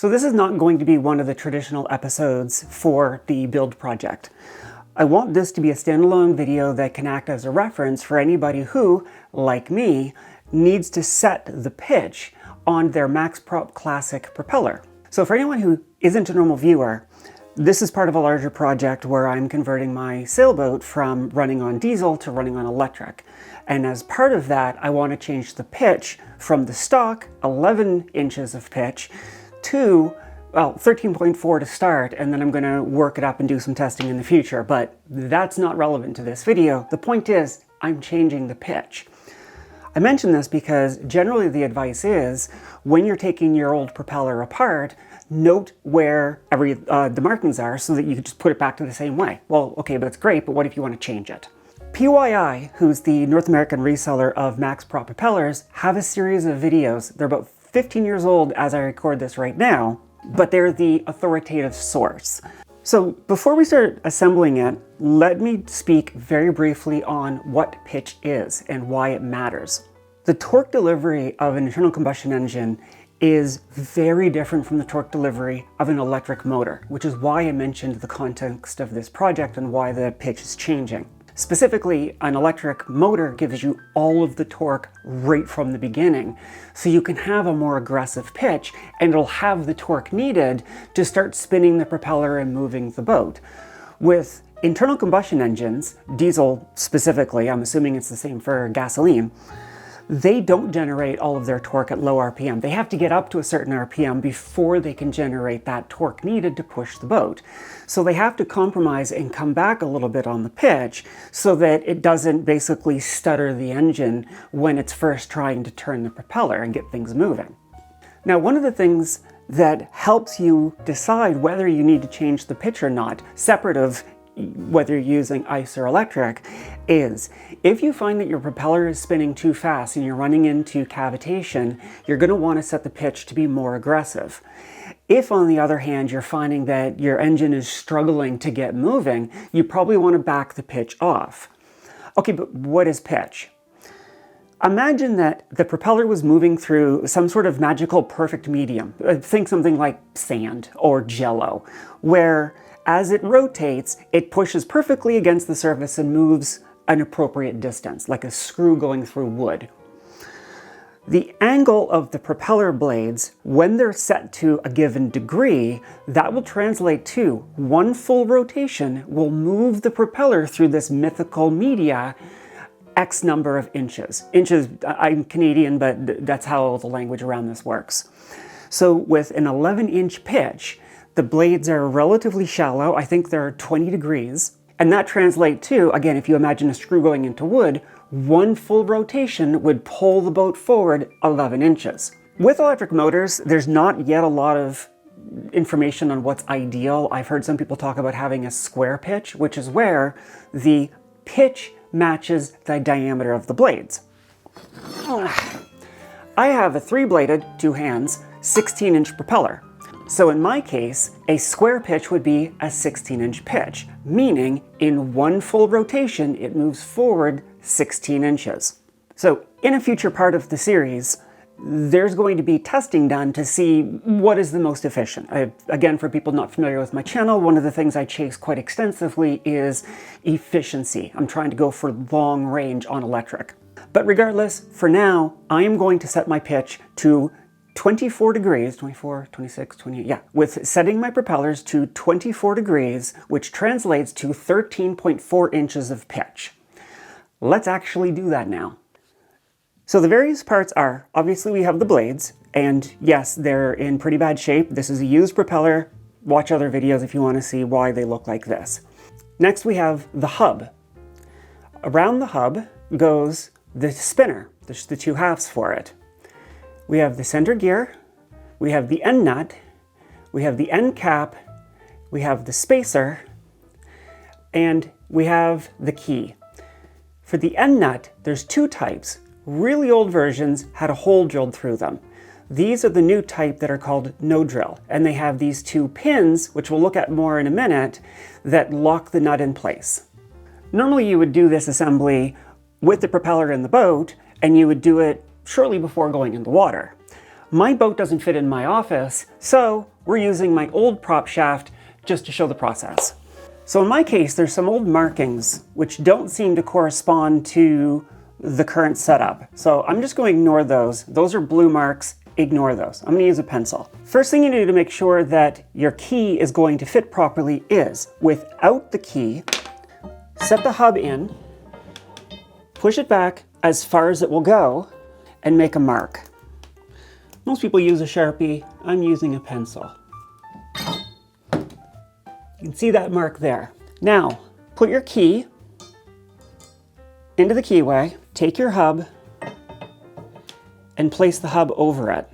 So this is not going to be one of the traditional episodes for the build project. I want this to be a standalone video that can act as a reference for anybody who, like me, needs to set the pitch on their MaxProp Classic propeller. So for anyone who isn't a normal viewer, this is part of a larger project where I'm converting my sailboat from running on diesel to running on electric. And as part of that, I want to change the pitch from the stock 11 inches of pitch to, well, 13.4 to start, and then I'm going to work it up and do some testing in the future, but that's not relevant to this video. The point is, I'm changing the pitch. I mention this because generally the advice is, when you're taking your old propeller apart, note where the markings are so that you can just put it back to the same way. Well, okay, but that's great, but what if you want to change it? PYI, who's the North American reseller of MaxProp propellers, have a series of videos. They're about 15 years old as I record this right now, but they're the authoritative source. So before we start assembling it, let me speak very briefly on what pitch is and why it matters. The torque delivery of an internal combustion engine is very different from the torque delivery of an electric motor, which is why I mentioned the context of this project and why the pitch is changing. Specifically, an electric motor gives you all of the torque right from the beginning, so you can have a more aggressive pitch and it'll have the torque needed to start spinning the propeller and moving the boat. With internal combustion engines, diesel specifically, I'm assuming it's the same for gasoline, they don't generate all of their torque at low RPM. They have to get up to a certain RPM before they can generate that torque needed to push the boat. So they have to compromise and come back a little bit on the pitch so that it doesn't basically stutter the engine when it's first trying to turn the propeller and get things moving. Now, one of the things that helps you decide whether you need to change the pitch or not, separate of whether you're using ice or electric, is if you find that your propeller is spinning too fast and you're running into cavitation, you're going to want to set the pitch to be more aggressive. If, on the other hand, you're finding that your engine is struggling to get moving, you probably want to back the pitch off. Okay, but what is pitch? Imagine that the propeller was moving through some sort of magical perfect medium. Think something like sand or jello, where as it rotates, it pushes perfectly against the surface and moves an appropriate distance, like a screw going through wood. The angle of the propeller blades, when they're set to a given degree, that will translate to one full rotation will move the propeller through this mythical media X number of inches. Inches, I'm Canadian, but that's how the language around this works. So with an 11-inch pitch, the blades are relatively shallow. I think they're 20 degrees. And that translates to, again, if you imagine a screw going into wood, one full rotation would pull the boat forward 11 inches. With electric motors, there's not yet a lot of information on what's ideal. I've heard some people talk about having a square pitch, which is where the pitch matches the diameter of the blades. I have a 3-bladed, 2 hands, 16-inch propeller. So in my case, a square pitch would be a 16-inch pitch, meaning in one full rotation, it moves forward 16 inches. So in a future part of the series, there's going to be testing done to see what is the most efficient. Again, for people not familiar with my channel, one of the things I chase quite extensively is efficiency. I'm trying to go for long range on electric. But regardless, for now, I am going to set my pitch to 24 degrees, 24, 26, 28, yeah, with setting my propellers to 24 degrees, which translates to 13.4 inches of pitch. Let's actually do that now. So the various parts are, obviously we have the blades, and yes, they're in pretty bad shape. This is a used propeller. Watch other videos if you want to see why they look like this. Next we have the hub. Around the hub goes the spinner, the 2 halves for it. We have the center gear, we have the end nut, we have the end cap, we have the spacer, and we have the key. For the end nut, there's 2 types. Really old versions had a hole drilled through them. These are the new type that are called no drill, and they have these 2 pins, which we'll look at more in a minute, that lock the nut in place. Normally you would do this assembly with the propeller in the boat, and you would do it shortly before going in the water. My boat doesn't fit in my office, so we're using my old prop shaft just to show the process. So in my case, there's some old markings which don't seem to correspond to the current setup. So I'm just going to ignore those. Those are blue marks, ignore those. I'm going to use a pencil. First thing you do to make sure that your key is going to fit properly is, without the key, set the hub in, push it back as far as it will go, and make a mark. Most people use a Sharpie. I'm using a pencil. You can see that mark there. Now, put your key into the keyway, take your hub, and place the hub over it.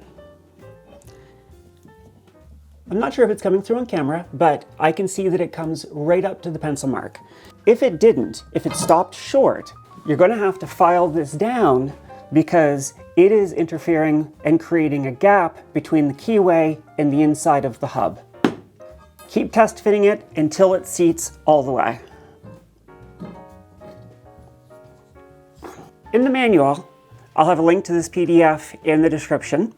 I'm not sure if it's coming through on camera, but I can see that it comes right up to the pencil mark. If it didn't, if it stopped short, you're going to have to file this down because it is interfering and creating a gap between the keyway and the inside of the hub. Keep test fitting it until it seats all the way. In the manual, I'll have a link to this PDF in the description.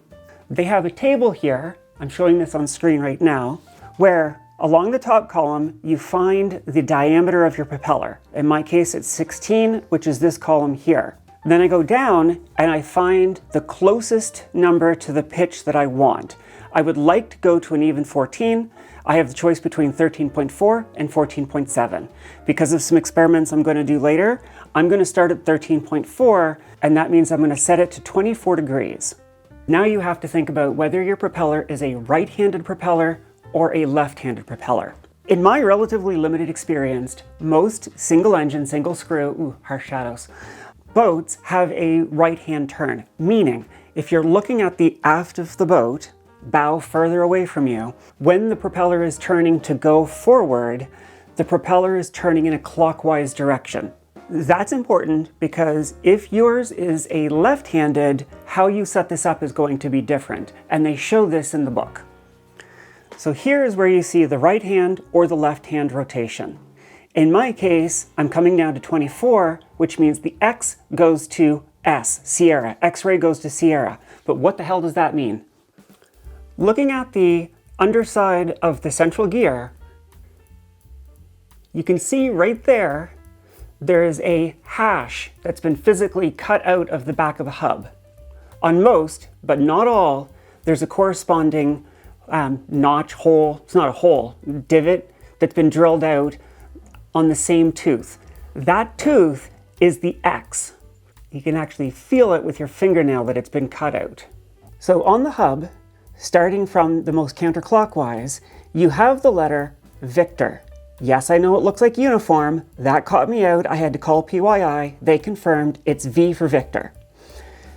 They have a table here, I'm showing this on screen right now, where along the top column, you find the diameter of your propeller. In my case, it's 16, which is this column here. Then I go down and I find the closest number to the pitch that I want. I would like to go to an even 14. I have the choice between 13.4 and 14.7. Because of some experiments I'm going to do later, I'm going to start at 13.4, and that means I'm going to set it to 24 degrees. Now you have to think about whether your propeller is a right-handed propeller or a left-handed propeller. In my relatively limited experience, most single-engine, single-screw, harsh shadows, boats have a right-hand turn, meaning if you're looking at the aft of the boat, bow further away from you, when the propeller is turning to go forward, the propeller is turning in a clockwise direction. That's important because if yours is a left-handed, how you set this up is going to be different, and they show this in the book. So here is where you see the right hand or the left hand rotation. In my case, I'm coming down to 24, which means the X goes to S, Sierra. X-ray goes to Sierra. But what the hell does that mean? Looking at the underside of the central gear, you can see right there, there is a hash that's been physically cut out of the back of the hub. On most, but not all, there's a corresponding notch, hole, it's not a hole, divot that's been drilled out on the same tooth. That tooth is the X. You can actually feel it with your fingernail that it's been cut out. So on the hub, starting from the most counterclockwise, you have the letter Victor. Yes, I know it looks like uniform. That caught me out. I had to call PYI. They confirmed it's V for Victor.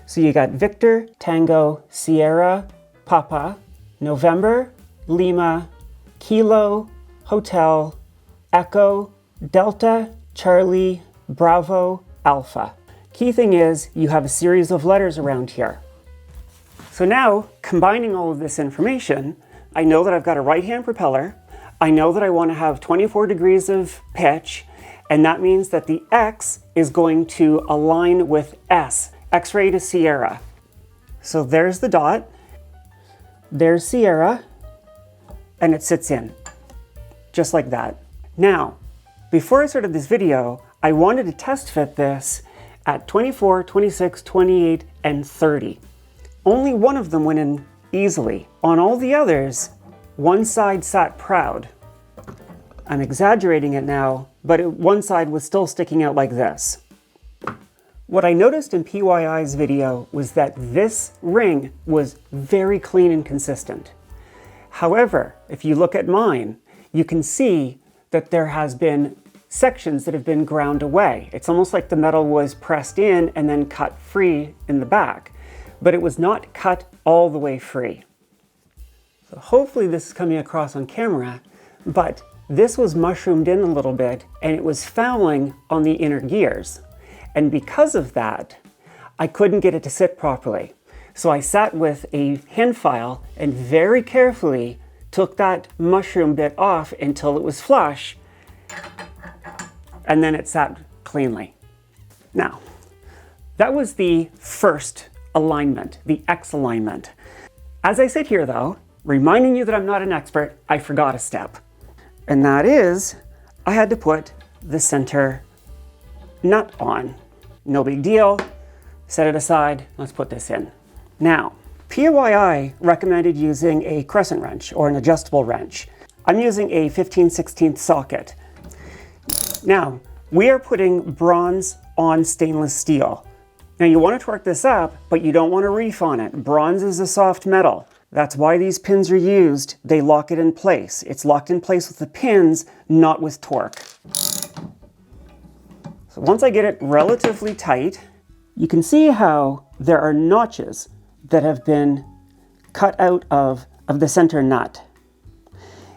So you got Victor, Tango, Sierra, Papa, November, Lima, Kilo, Hotel, Echo, Delta, Charlie, Bravo, Alpha. Key thing is you have a series of letters around here. So now, combining all of this information, I know that I've got a right-hand propeller. I know that I want to have 24 degrees of pitch, and that means that the X is going to align with S, X-ray to Sierra. So there's the dot. There's Sierra, and it sits in, just like that. Now, before I started this video, I wanted to test fit this at 24, 26, 28, and 30. Only one of them went in easily. On all the others, one side sat proud. I'm exaggerating it now, but one side was still sticking out like this. What I noticed in PYI's video was that this ring was very clean and consistent. However, if you look at mine, you can see that there has been sections that have been ground away. It's almost like the metal was pressed in and then cut free in the back, but it was not cut all the way free. So hopefully this is coming across on camera, but this was mushroomed in a little bit and it was fouling on the inner gears. And because of that, I couldn't get it to sit properly. So I sat with a hand file and very carefully took that mushroom bit off until it was flush, and then it sat cleanly. Now, that was the first alignment, the X alignment. As I sit here though, reminding you that I'm not an expert, I forgot a step. And that is, I had to put the center nut on. No big deal. Set it aside. Let's put this in. Now, PYI recommended using a crescent wrench or an adjustable wrench. I'm using a 15/16 socket. Now, we are putting bronze on stainless steel. Now you want to torque this up, but you don't want to reef on it. Bronze is a soft metal. That's why these pins are used. They lock it in place. It's locked in place with the pins, not with torque. So once I get it relatively tight, you can see how there are notches that have been cut out of the center nut.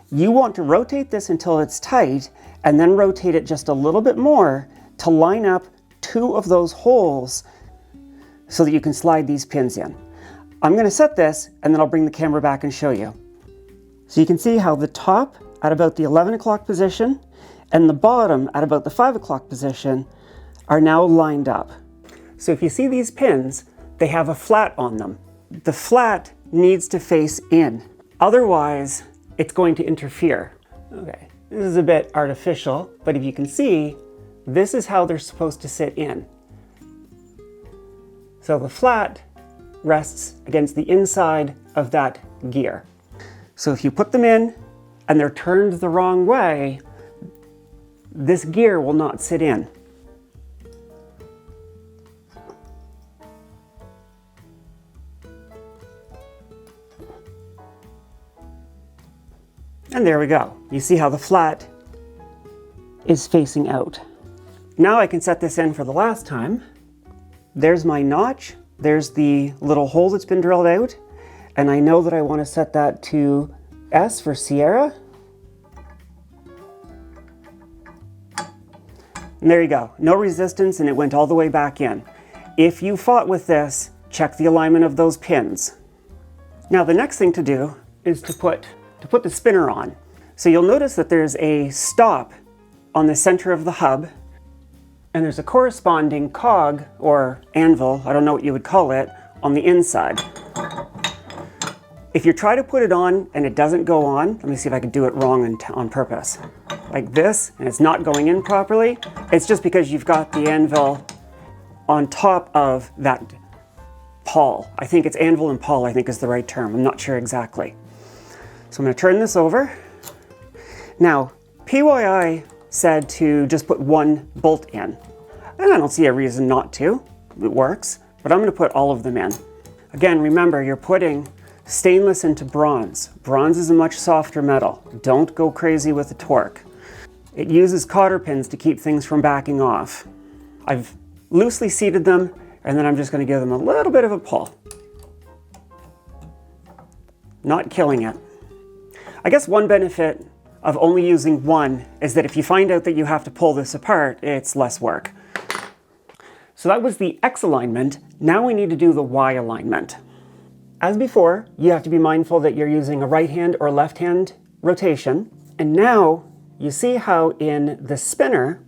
You want to rotate this until it's tight and then rotate it just a little bit more to line up two of those holes so that you can slide these pins in. I'm going to set this and then I'll bring the camera back and show you. So you can see how the top at about the 11 o'clock position and the bottom at about the 5 o'clock position are now lined up. So if you see these pins, they have a flat on them. The flat needs to face in. Otherwise, it's going to interfere. Okay, this is a bit artificial, but if you can see, this is how they're supposed to sit in. So the flat rests against the inside of that gear. So if you put them in and they're turned the wrong way, this gear will not sit in. And there we go. You see how the flat is facing out. Now I can set this in for the last time. There's my notch. There's the little hole that's been drilled out. And I know that I want to set that to S for Sierra. And there you go. No resistance, and it went all the way back in. If you fought with this, check the alignment of those pins. Now the next thing to do is to put the spinner on. So you'll notice that there's a stop on the center of the hub, and there's a corresponding cog or anvil, I don't know what you would call it, on the inside. If you try to put it on and it doesn't go on, let me see if I can do it wrong on purpose. Like this, and it's not going in properly, it's just because you've got the anvil on top of that pawl. I think it's anvil and pawl, I think is the right term. I'm not sure exactly. So I'm going to turn this over. Now, PYI said to just put one bolt in. And I don't see a reason not to. It works. But I'm going to put all of them in. Again, remember, you're putting stainless into bronze. Bronze is a much softer metal. Don't go crazy with the torque. It uses cotter pins to keep things from backing off. I've loosely seated them, and then I'm just going to give them a little bit of a pull. Not killing it. I guess one benefit of only using one is that if you find out that you have to pull this apart, it's less work. So that was the X alignment. Now we need to do the Y alignment. As before, you have to be mindful that you're using a right hand or left hand rotation. And now you see how in the spinner,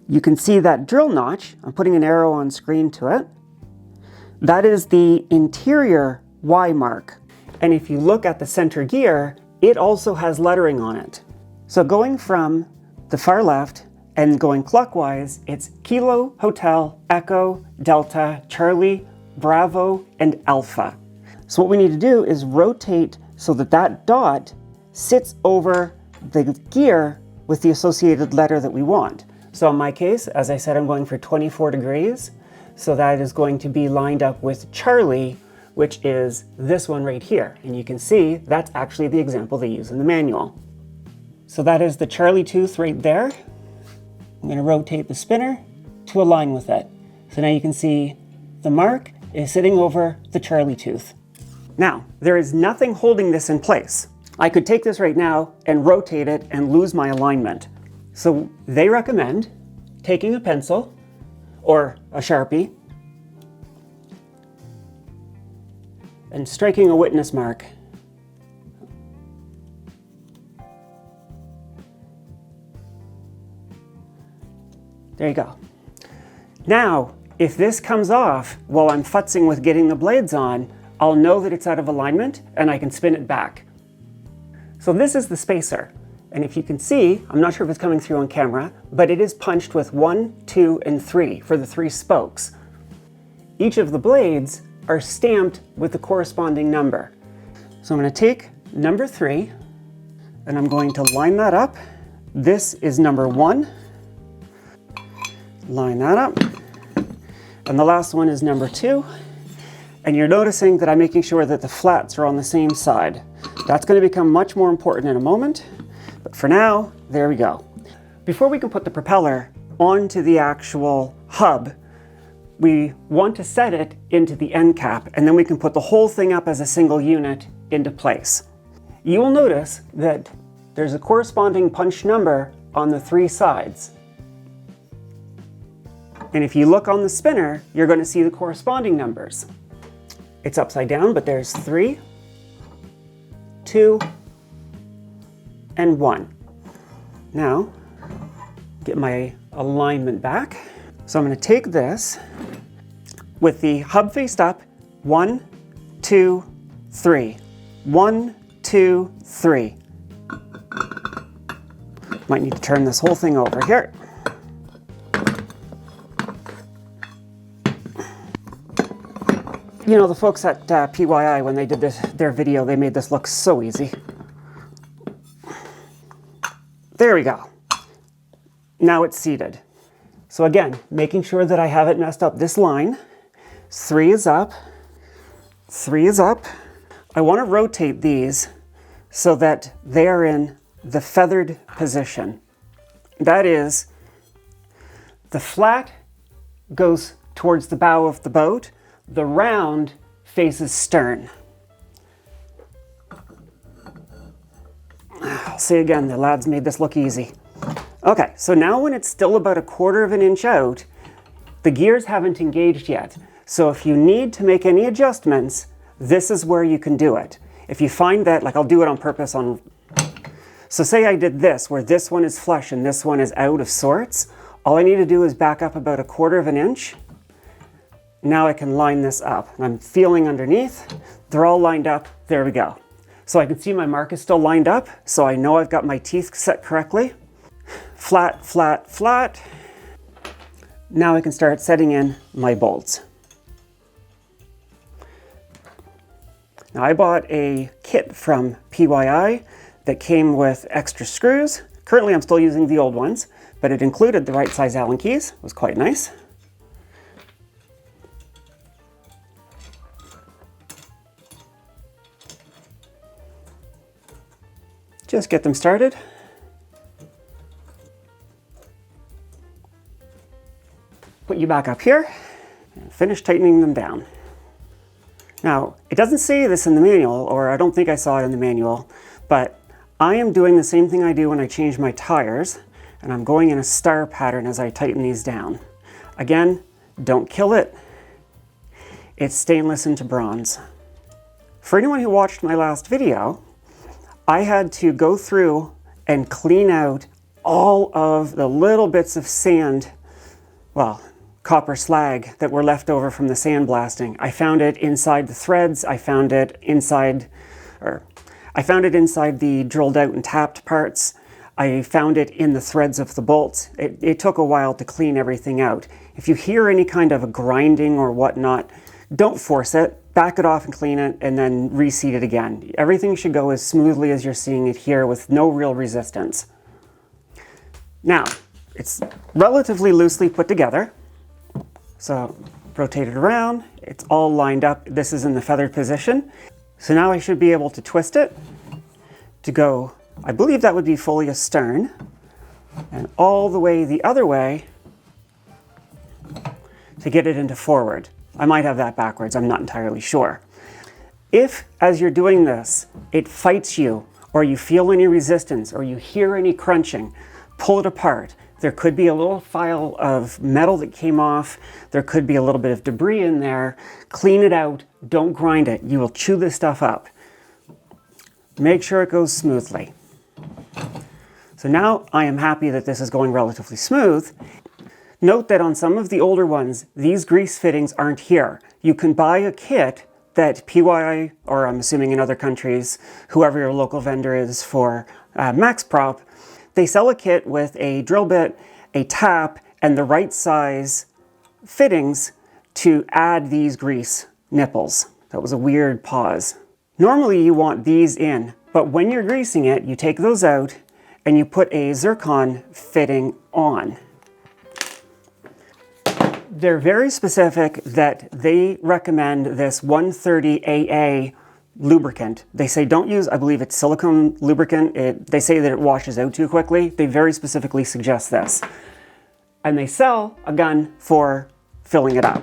you can see that drill notch. I'm putting an arrow on screen to it. That is the interior Y mark. And if you look at the center gear, it also has lettering on it. So going from the far left and going clockwise, it's Kilo, Hotel, Echo, Delta, Charlie, Bravo, and Alpha. So what we need to do is rotate so that that dot sits over the gear with the associated letter that we want. So in my case, as I said, I'm going for 24 degrees. So that is going to be lined up with Charlie, which is this one right here. And you can see that's actually the example they use in the manual. So that is the Charlie tooth right there. I'm going to rotate the spinner to align with it. So now you can see the mark is sitting over the Charlie tooth. Now, there is nothing holding this in place. I could take this right now and rotate it and lose my alignment. So they recommend taking a pencil or a Sharpie and striking a witness mark. There you go. Now, if this comes off while I'm futzing with getting the blades on, I'll know that it's out of alignment and I can spin it back. So this is the spacer. And if you can see, I'm not sure if it's coming through on camera, but it is punched with 1, 2, and 3 for the 3 spokes. Each of the blades are stamped with the corresponding number. So I'm going to take number 3 and I'm going to line that up. This is number 1. Line that up. And the last one is number 2. And you're noticing that I'm making sure that the flats are on the same side. That's going to become much more important in a moment. But for now, there we go. Before we can put the propeller onto the actual hub, we want to set it into the end cap, and then we can put the whole thing up as a single unit into place. You will notice that there's a corresponding punch number on the 3 sides. And if you look on the spinner, you're going to see the corresponding numbers. It's upside down, but there's 3, 2, and 1. Now, get my alignment back. So I'm going to take this with the hub faced up, 1, 2, 3. 1, 2, 3. Might need to turn this whole thing over here. You know, the folks at PYI, when they did their video, they made this look so easy. There we go. Now it's seated. So again, making sure that I haven't messed up this line. 3 is up. 3 is up. I want to rotate these so that they are in the feathered position. That is, the flat goes towards the bow of the boat. The round faces stern. I'll say again, the lads made this look easy. Okay, so now when it's still about 1/4 of an inch out, the gears haven't engaged yet. So if you need to make any adjustments, this is where you can do it. If you find that, like I'll do it on purpose on... So say I did this, where this one is flush and this one is out of sorts. All I need to do is back up about 1/4 of an inch. Now I can line this up. I'm feeling underneath. They're all lined up. There we go. So I can see my mark is still lined up, so I know I've got my teeth set correctly. Flat, flat, flat. Now I can start setting in my bolts. Now I bought a kit from PYI that came with extra screws. Currently I'm still using the old ones, but it included the right size Allen keys. It was quite nice. Just get them started. Put you back up here and finish tightening them down. Now, it doesn't say this in the manual, or I don't think I saw it in the manual, but I am doing the same thing I do when I change my tires, and I'm going in a star pattern as I tighten these down. Again, don't kill it. It's stainless into bronze. For anyone who watched my last video, I had to go through and clean out all of the little bits of sand, well, copper slag that were left over from the sandblasting. I found it inside the threads. I found it inside the drilled out and tapped parts. I found it in the threads of the bolts. It took a while to clean everything out. If you hear any kind of a grinding or whatnot, don't force it. Back it off and clean it, and then reseat it again. Everything should go as smoothly as you're seeing it here with no real resistance. Now, it's relatively loosely put together. So, rotate it around. It's all lined up. This is in the feathered position. So now I should be able to twist it to go, I believe that would be fully astern, and all the way the other way to get it into forward. I might have that backwards, I'm not entirely sure. If, as you're doing this, it fights you, or you feel any resistance, or you hear any crunching, pull it apart. There could be a little file of metal that came off. There could be a little bit of debris in there. Clean it out, don't grind it. You will chew this stuff up. Make sure it goes smoothly. So now I am happy that this is going relatively smooth. Note that on some of the older ones, these grease fittings aren't here. You can buy a kit that PY, or I'm assuming in other countries, whoever your local vendor is for MaxProp, they sell a kit with a drill bit, a tap, and the right size fittings to add these grease nipples. That was a weird pause. Normally you want these in, but when you're greasing it, you take those out and you put a zircon fitting on. They're very specific that they recommend this 130 AA lubricant. They say don't use, I believe it's silicone lubricant. They say that it washes out too quickly. They very specifically suggest this. And they sell a gun for filling it up.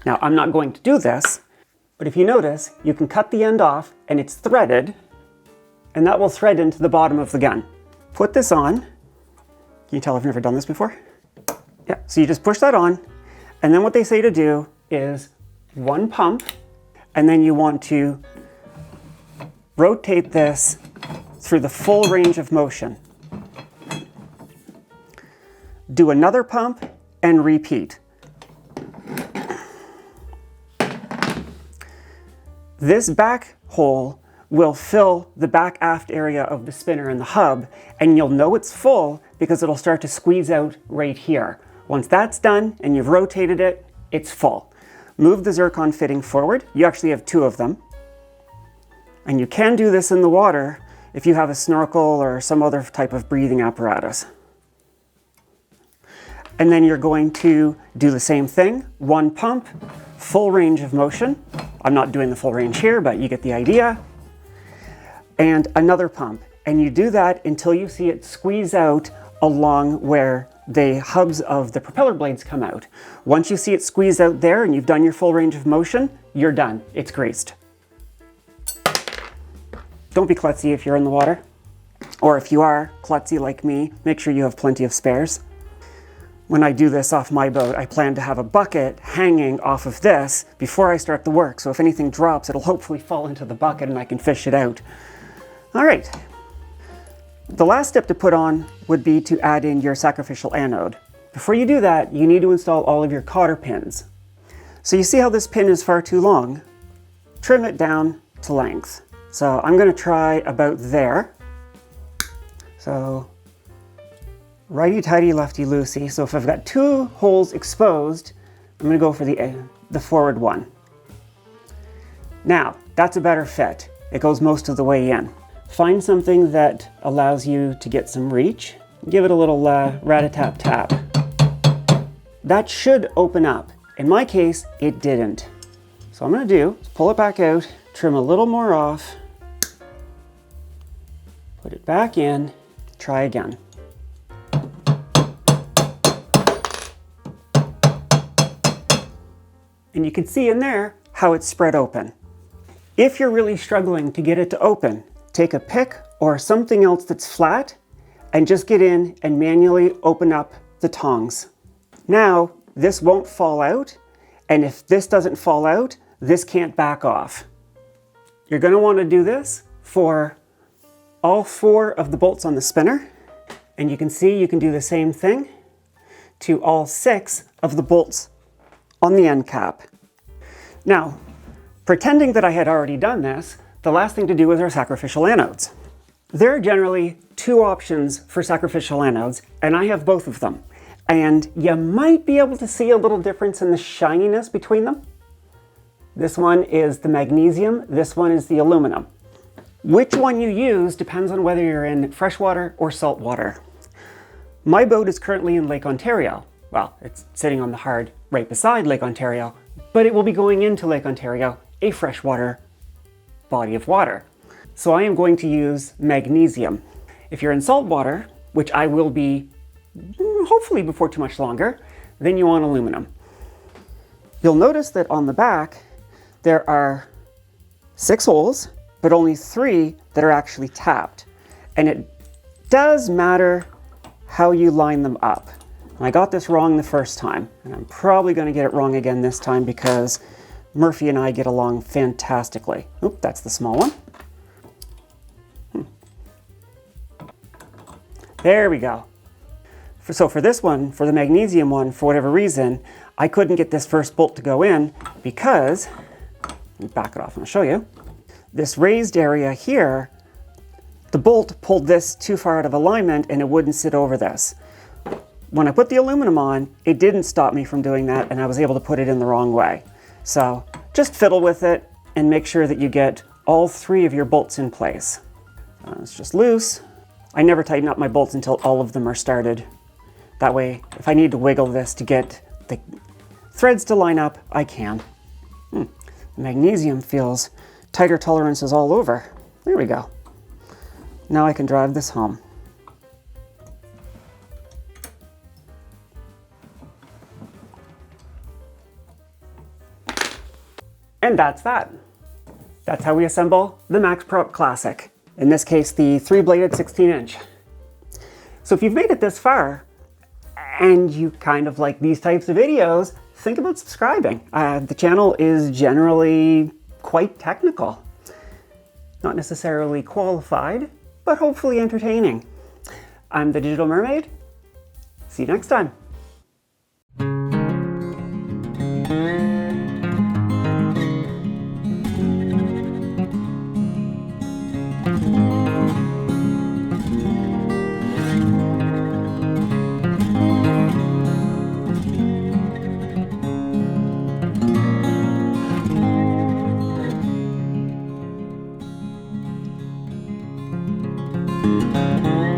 Now, I'm not going to do this, but if you notice, you can cut the end off and it's threaded, and that will thread into the bottom of the gun. Put this on. Can you tell I've never done this before? Yeah, so you just push that on, and then what they say to do is one pump, and then you want to rotate this through the full range of motion. Do another pump and repeat. This back hole will fill the back aft area of the spinner and the hub, and you'll know it's full because it'll start to squeeze out right here. Once that's done and you've rotated it, it's full. Move the zircon fitting forward. You actually have two of them. And you can do this in the water if you have a snorkel or some other type of breathing apparatus. And then you're going to do the same thing. One pump, full range of motion. I'm not doing the full range here, but you get the idea. And another pump. And you do that until you see it squeeze out along where the hubs of the propeller blades come out. Once you see it squeeze out there and you've done your full range of motion, you're done. It's greased. Don't be klutzy if you're in the water. Or if you are klutzy like me, make sure you have plenty of spares. When I do this off my boat, I plan to have a bucket hanging off of this before I start the work. So if anything drops, it'll hopefully fall into the bucket and I can fish it out. All right. The last step to put on would be to add in your sacrificial anode. Before you do that, you need to install all of your Cotter pins. So you see how this pin is far too long? Trim it down to length. So I'm going to try about there. So righty-tighty, lefty-loosey. So if I've got two holes exposed, I'm going to go for the forward one. Now, that's a better fit. It goes most of the way in. Find something that allows you to get some reach. Give it a little rat-a-tap-tap. That should open up. In my case, it didn't. So what I'm going to do is pull it back out, trim a little more off, put it back in, try again. And you can see in there how it's spread open. If you're really struggling to get it to open, take a pick or something else that's flat and just get in and manually open up the tongs. Now, this won't fall out, and if this doesn't fall out, this can't back off. You're going to want to do this for all 4 of the bolts on the spinner, and you can see you can do the same thing to all 6 of the bolts on the end cap. Now, pretending that I had already done this, the last thing to do is our sacrificial anodes. There are generally 2 options for sacrificial anodes, and I have both of them. And you might be able to see a little difference in the shininess between them. This one is the magnesium, this one is the aluminum. Which one you use depends on whether you're in freshwater or saltwater. My boat is currently in Lake Ontario. Well, it's sitting on the hard right beside Lake Ontario, but it will be going into Lake Ontario, a freshwater body of water. So I am going to use magnesium. If you're in saltwater, which I will be hopefully before too much longer, then you want aluminum. You'll notice that on the back, there are 6 holes, but only 3 that are actually tapped. And it does matter how you line them up. I got this wrong the first time, and I'm probably going to get it wrong again this time because Murphy and I get along fantastically. Oop, that's the small one. There we go. So for this one, for the magnesium one, for whatever reason, I couldn't get this first bolt to go in because Let me back it off and I'll show you. This raised area here, the bolt pulled this too far out of alignment and it wouldn't sit over this. When I put the aluminum on, it didn't stop me from doing that, and I was able to put it in the wrong way. So just fiddle with it and make sure that you get all 3 of your bolts in place. It's just loose. I never tighten up my bolts until all of them are started. That way, if I need to wiggle this to get the threads to line up, I can. The magnesium feels tighter tolerances all over. There we go. Now I can drive this home. And that's that. That's how we assemble the MaxProp Classic. In this case, the 3-bladed 16-inch. So if you've made it this far, and you kind of like these types of videos, think about subscribing. The channel is generally quite technical. Not necessarily qualified, but hopefully entertaining. I'm the Digital Mermaid. See you next time. Thank you.